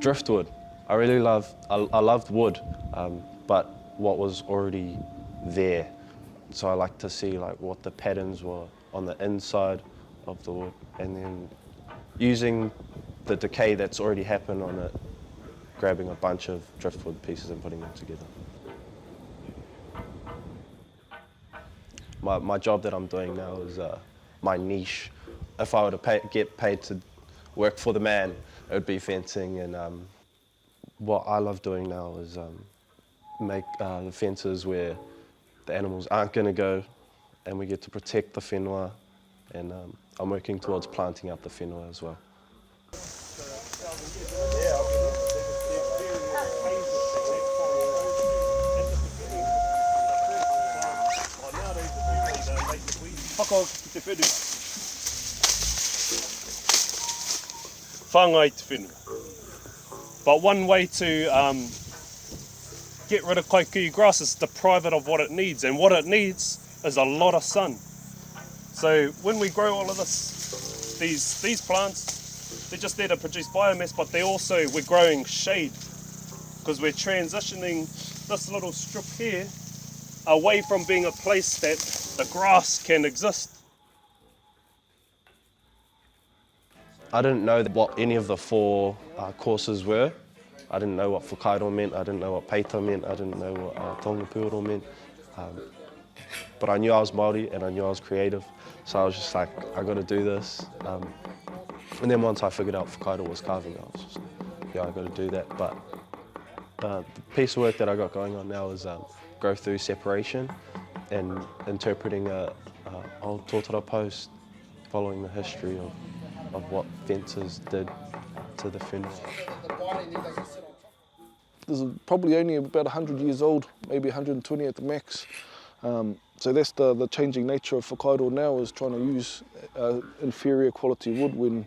Driftwood. I loved wood, but what was already there. So I like to see like what the patterns were on the inside of the wood, and then using the decay that's already happened on it, grabbing a bunch of driftwood pieces and putting them together. My job that I'm doing now is my niche. If I were to get paid to work for the man, it would be fencing, and what I love doing now is make the fences where the animals aren't going to go, and we get to protect the whenua, and I'm working towards planting up the whenua as well. Whāngai te whenua. But one way to get rid of kaikuyu grass is to deprive it of what it needs, and what it needs is a lot of sun. So when we grow all of these plants, they're just there to produce biomass, but we're growing shade, because we're transitioning this little strip here away from being a place that the grass can exist. I didn't know what any of the four courses were. I didn't know what whakairo meant, I didn't know what peita meant, I didn't know what tongapuro meant. But I knew I was Māori and I knew I was creative, so I was just like, I got to do this. And then once I figured out whakairo was carving, I was just, yeah, I got to do that. But the piece of work that I got going on now is growth through separation and interpreting a old tōtara post, following the history of what fences did to the whenua. This is probably only about 100 years old, maybe 120 at the max. So that's the changing nature of whakairo now, is trying to use inferior quality wood when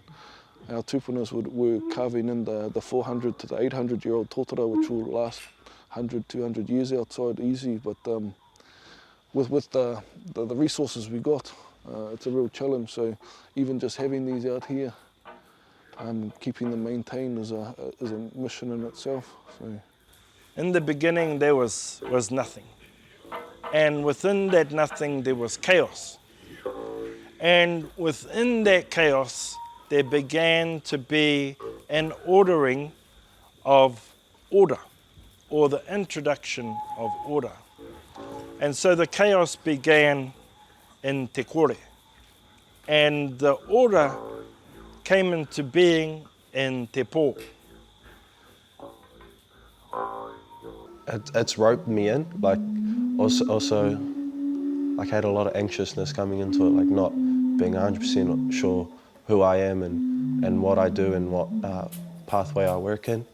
our tupunas were carving in the 400 to the 800-year-old tōtara, which will last 100, 200 years outside easy. But with the resources we got, it's a real challenge. So even just having these out here, keeping them maintained is a mission in itself. So. In the beginning there was nothing, and within that nothing there was chaos, and within that chaos there began to be an ordering of order, or the introduction of order. And so the chaos began in te kore, and the order came into being in te pō. It's roped me in, like also like I had a lot of anxiousness coming into it, like not being 100% sure who I am and what I do and what pathway I work in.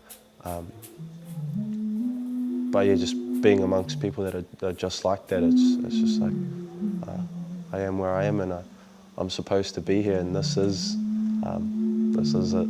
But yeah, just being amongst people that are just like that, it's just like I am where I am, and I'm supposed to be here, and this is it.